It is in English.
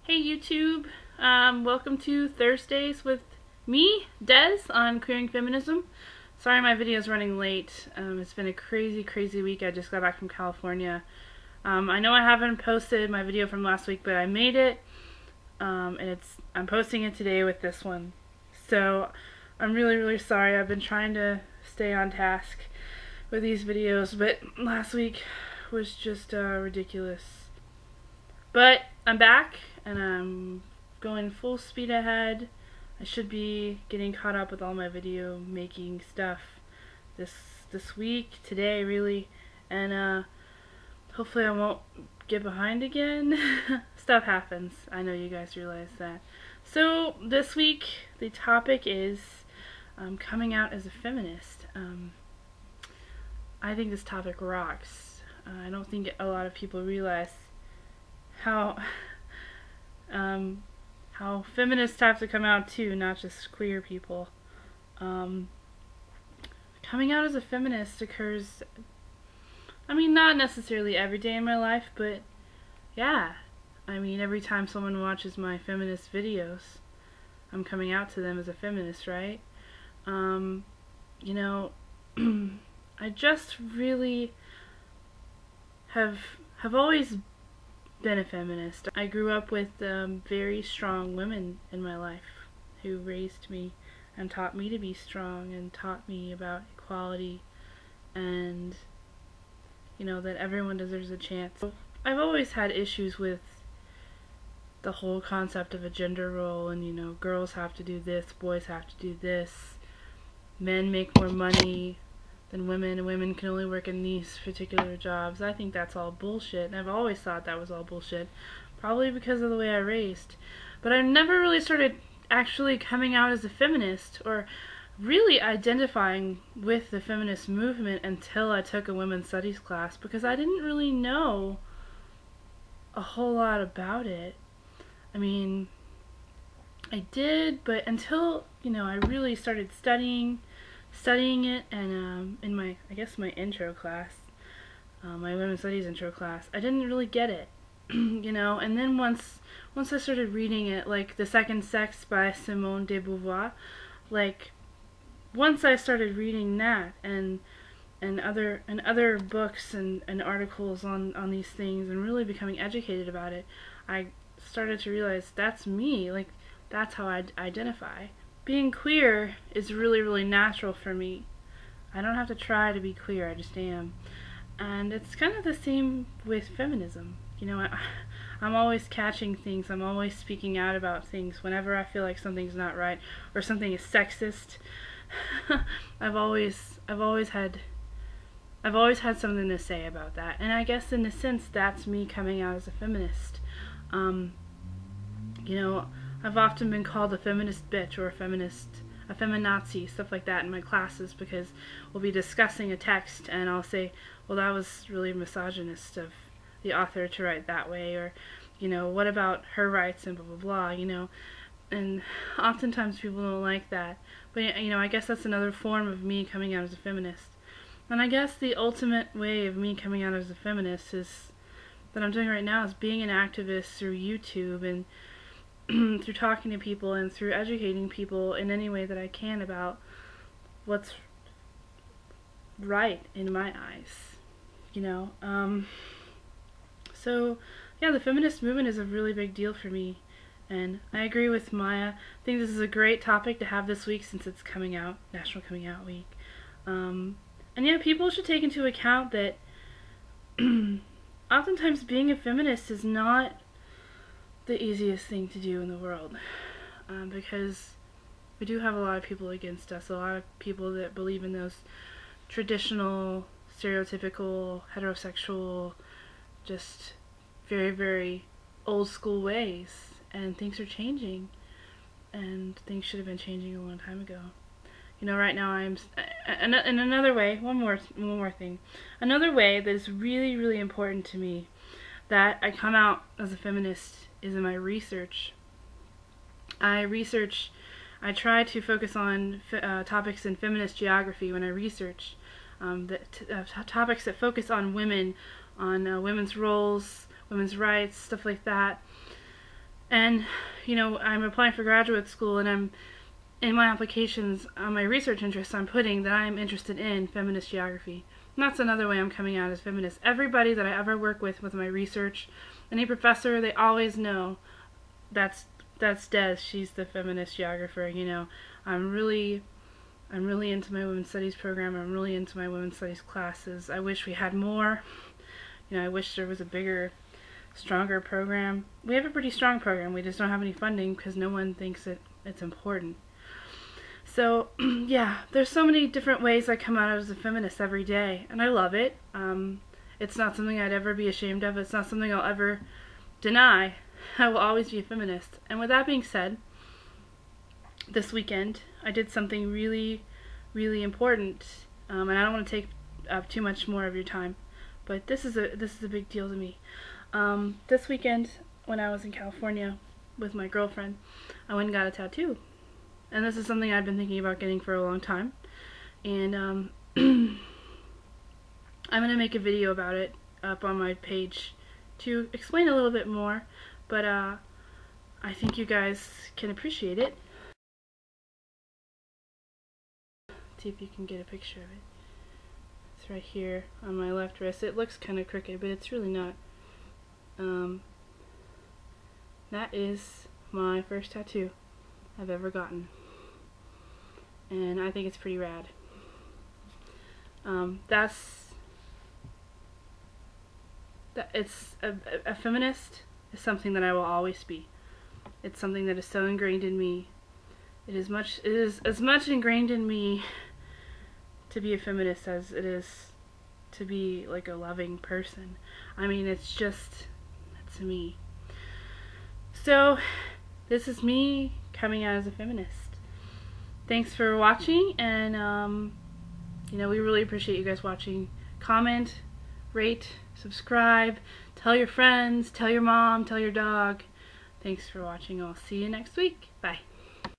Hey YouTube, welcome to Thursdays with me, Des, on Queering Feminism. Sorry my video's running late. It's been a crazy week. I just got back from California. I know I haven't posted my video from last week, but I made it, and I'm posting it today with this one. So I'm really sorry. I've been trying to stay on task with these videos, but last week was just ridiculous. But I'm back, and I'm going full speed ahead. I should be getting caught up with all my video making stuff this week, today really, and hopefully I won't get behind again. Stuff happens. I know you guys realize that. So this week the topic is coming out as a feminist. I think this topic rocks. I don't think a lot of people realize how feminists have to come out too, not just queer people. Coming out as a feminist occurs, I mean, not necessarily every day in my life, but yeah. I mean, every time someone watches my feminist videos, I'm coming out to them as a feminist, right? You know, I just really have always been a feminist. I grew up with very strong women in my life who raised me and taught me to be strong and taught me about equality and, you know, that everyone deserves a chance. So I've always had issues with the whole concept of a gender role and, you know, girls have to do this, boys have to do this, men make more money than women, and women can only work in these particular jobs. I think that's all bullshit, and I've always thought that was all bullshit, probably because of the way I raised. But I never really started actually coming out as a feminist, or really identifying with the feminist movement until I took a women's studies class, because I didn't really know a whole lot about it. I mean, I did, but until, you know, I really started studying it, and in my, I guess my intro class, my women's studies intro class, I didn't really get it, you know. And then once I started reading it, like The Second Sex by Simone de Beauvoir, like once I started reading that and other books and articles on these things and really becoming educated about it, I started to realize that's me, like that's how I identify. Being queer is really natural for me. I don't have to try to be queer, I just am. And it's kind of the same with feminism. You know, I'm always catching things, I'm always speaking out about things whenever I feel like something's not right or something is sexist. I've always had something to say about that. And I guess in a sense that's me coming out as a feminist. You know, I've often been called a feminist bitch or a feminazi, stuff like that in my classes, because we'll be discussing a text and I'll say, well, that was really misogynist of the author to write that way, or, you know, what about her rights and blah blah, you know. And oftentimes people don't like that, but, you know, I guess that's another form of me coming out as a feminist. And I guess the ultimate way of me coming out as a feminist is that I'm doing right now is being an activist through YouTube and through talking to people and through educating people in any way that I can about what's right in my eyes, you know. So yeah, the feminist movement is a really big deal for me, and I agree with Maya. I think this is a great topic to have this week since it's coming out, National Coming Out Week. And yeah, people should take into account that oftentimes being a feminist is not the easiest thing to do in the world, because we do have a lot of people against us, a lot of people that believe in those traditional, stereotypical, heterosexual, just very old school ways, and things are changing, and things should have been changing a long time ago. You know, right now in another way, one more thing, another way that is really important to me that I come out as a feminist is in my research. I try to focus on topics in feminist geography when I research, topics that focus on women, on women's roles, women's rights, stuff like that. And, you know, I'm applying for graduate school, and I'm in my applications on my research interests, I'm putting that I'm interested in feminist geography. And that's another way I'm coming out as feminist. Everybody that I ever work with my research, any professor, they always know that's Des. She's the feminist geographer. You know, I'm really into my women's studies program. I'm really into my women's studies classes. I wish we had more. You know, I wish there was a bigger, stronger program. We have a pretty strong program. We just don't have any funding because no one thinks it's important. So, yeah, there's so many different ways I come out as a feminist every day, and I love it. It's not something I'd ever be ashamed of. It's not something I'll ever deny. I will always be a feminist. And with that being said, this weekend I did something really, really important, and I don't want to take up too much more of your time, but this is a big deal to me. This weekend, when I was in California with my girlfriend, I went and got a tattoo. And this is something I've been thinking about getting for a long time. And I'm going to make a video about it up on my page to explain a little bit more. But I think you guys can appreciate it. Let's see if you can get a picture of it. It's right here on my left wrist. It looks kind of crooked, but it's really not. That is my first tattoo I've ever gotten, and I think it's pretty rad. It's a feminist is something that I will always be. It's something that is so ingrained in me. It is as much ingrained in me to be a feminist as it is to be like a loving person. I mean, it's me. So this is me coming out as a feminist. Thanks for watching, and you know, we really appreciate you guys watching. Comment, rate, subscribe, tell your friends, tell your mom, tell your dog. Thanks for watching. I'll see you next week. Bye.